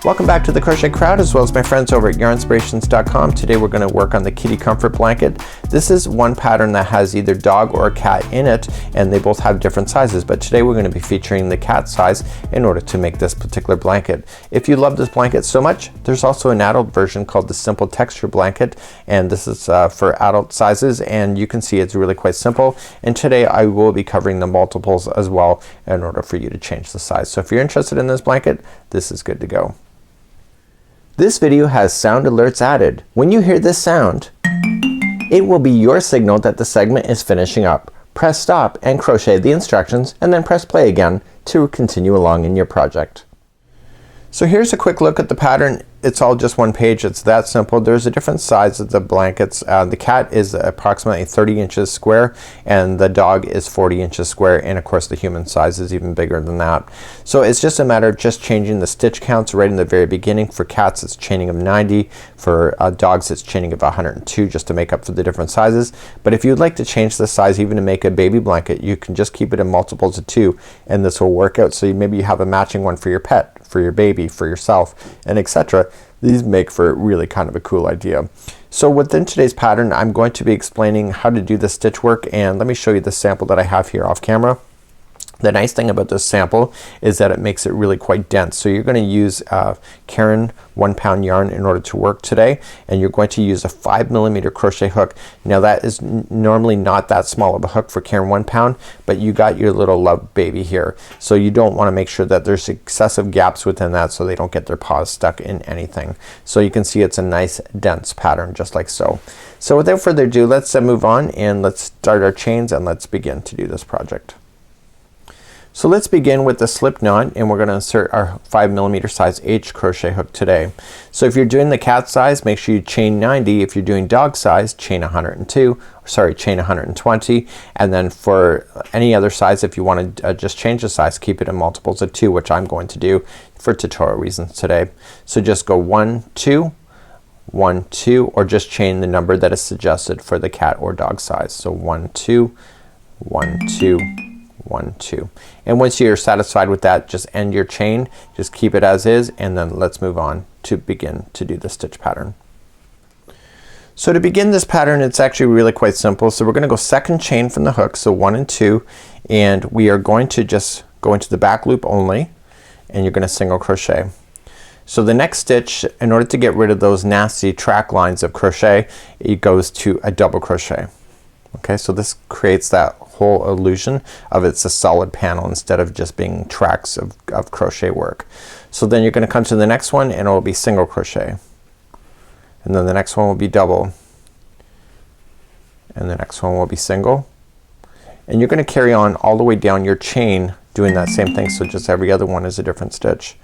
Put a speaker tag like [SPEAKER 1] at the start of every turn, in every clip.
[SPEAKER 1] Welcome back to the Crochet Crowd, as well as my friends over at Yarnspirations.com. Today we're going to work on the Kitty Comfort Blanket. This is one pattern that has either dog or cat in it, and they both have different sizes, but today we're going to be featuring the cat size in order to make this particular blanket. If you love this blanket so much, there's also an adult version called the Simple Texture Blanket, and this is for adult sizes, and you can see it's really quite simple. And today I will be covering the multiples as well in order for you to change the size. So if you're interested in this blanket, this is good to go. This video has sound alerts added. When you hear this sound, it will be your signal that the segment is finishing up. Press stop and crochet the instructions, and then press play again to continue along in your project. So here's a quick look at the pattern. It's all just one page. It's that simple. There's a different size of the blankets. The cat is approximately 30 inches square, and the dog is 40 inches square, and of course the human size is even bigger than that. So it's just a matter of just changing the stitch counts right in the very beginning. For cats it's chaining of 90. For dogs it's chaining of 102, just to make up for the different sizes. But if you'd like to change the size even to make a baby blanket, you can just keep it in multiples of 2, and this will work out. So maybe you have a matching one for your pet, for your baby, for yourself, and etc. These make for really kind of a cool idea. So within today's pattern I'm going to be explaining how to do the stitch work, and let me show you the sample that I have here off camera. The nice thing about this sample is that it makes it really quite dense. So you're going to use Caron 1-pound yarn in order to work today, and you're going to use a 5mm crochet hook. Now that is normally not that small of a hook for Caron 1-pound, but you got your little love baby here, so you don't want to make sure that there's excessive gaps within that so they don't get their paws stuck in anything. So you can see it's a nice dense pattern just like so. So without further ado, let's move on and let's start our chains and let's begin to do this project. So let's begin with the slip knot, and we're going to insert our 5mm size H crochet hook today. So if you're doing the cat size, make sure you chain 90. If you're doing dog size, chain 120, and then for any other size, if you want to just change the size, keep it in multiples of 2, which I'm going to do for tutorial reasons today. So just go 1 2 1 2, or just chain the number that is suggested for the cat or dog size. So 1 2 1 2 1 2, and once you're satisfied with that, just end your chain, just keep it as is, and then let's move on to begin to do the stitch pattern. So to begin this pattern, it's actually really quite simple. So we're going to go second chain from the hook, so 1 and 2, and we are going to just go into the back loop only, and you're going to single crochet. So the next stitch, in order to get rid of those nasty track lines of crochet, it goes to a double crochet. Okay, so this creates that whole illusion of it's a solid panel instead of just being tracks of crochet work. So then you're going to come to the next one, and it will be single crochet, and then the next one will be double, and the next one will be single, and you're going to carry on all the way down your chain doing that same thing. So just every other one is a different stitch.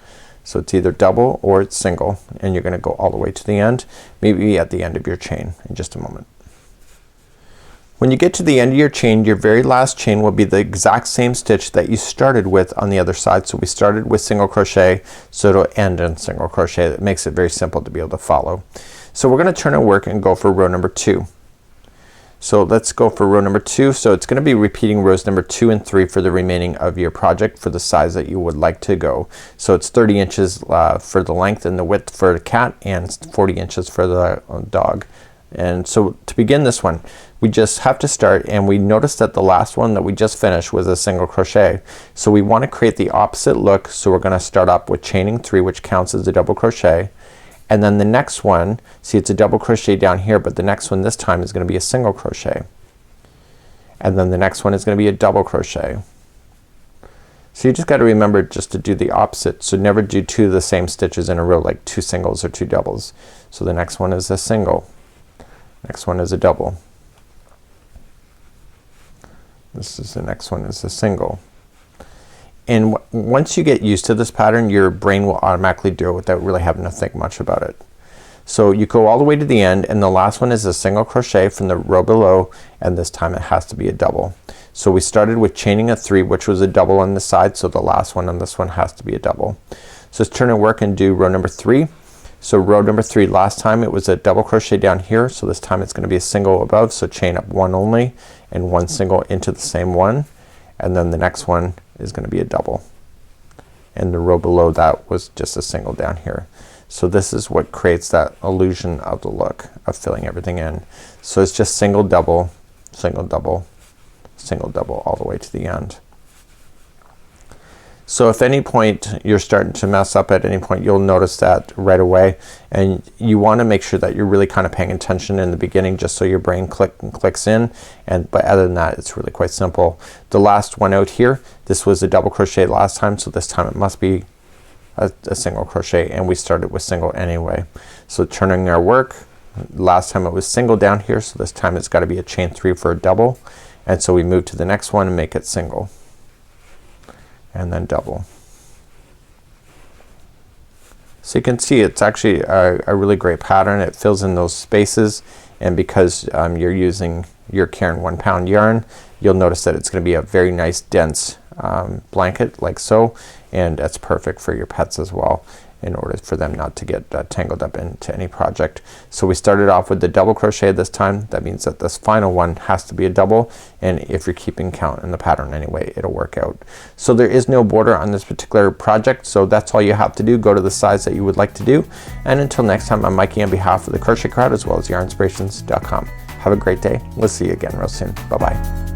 [SPEAKER 1] So it's either double or it's single, and you're going to go all the way to the end, maybe at the end of your chain in just a moment. When you get to the end of your chain, your very last chain will be the exact same stitch that you started with on the other side. So we started with single crochet, so it'll end in single crochet. That makes it very simple to be able to follow. So we're going to turn our work and go for row number 2. So let's go for row number 2. So it's going to be repeating rows number 2 and 3 for the remaining of your project for the size that you would like to go. So it's 30 inches for the length and the width for the cat, and 40 inches for the dog. And so to begin this one, we just have to start, and we notice that the last one that we just finished was a single crochet. So we want to create the opposite look, so we're going to start up with chaining 3, which counts as a double crochet, and then the next one, see it's a double crochet down here, but the next one this time is going to be a single crochet, and then the next one is going to be a double crochet. So you just got to remember just to do the opposite. So never do 2 of the same stitches in a row, like 2 singles or 2 doubles. So the next one is a single, next one is a double, this is the next one is a single. And once you get used to this pattern, your brain will automatically do it without really having to think much about it. So you go all the way to the end, and the last one is a single crochet from the row below, and this time it has to be a double. So we started with chaining a 3, which was a double on this side, so the last one on this one has to be a double. So let's turn our work and do row number 3. So row number 3, last time it was a double crochet down here, so this time it's going to be a single above, so chain up 1 only and 1 single into the same one, and then the next one is going to be a double, and the row below that was just a single down here. So this is what creates that illusion of the look of filling everything in. So it's just single double, single double, single double all the way to the end. So if any point you're starting to mess up at any point, you'll notice that right away, and you want to make sure that you're really kind of paying attention in the beginning just so your brain clicks in, but other than that it's really quite simple. The last one out here, this was a double crochet last time, so this time it must be a single crochet, and we started with single anyway. So turning our work, last time it was single down here, so this time it's got to be a chain 3 for a double, and so we move to the next one and make it single and then double. So you can see it's actually a really great pattern. It fills in those spaces, and because you're using your Cairn 1 pound yarn, you'll notice that it's gonna be a very nice dense blanket like so, and that's perfect for your pets as well in order for them not to get tangled up into any project. So we started off with the double crochet this time. That means that this final one has to be a double, and if you're keeping count in the pattern anyway, it'll work out. So there is no border on this particular project, so that's all you have to do. Go to the size that you would like to do, and until next time, I'm Mikey on behalf of the Crochet Crowd as well as Yarnspirations.com. Have a great day. We'll see you again real soon. Bye bye.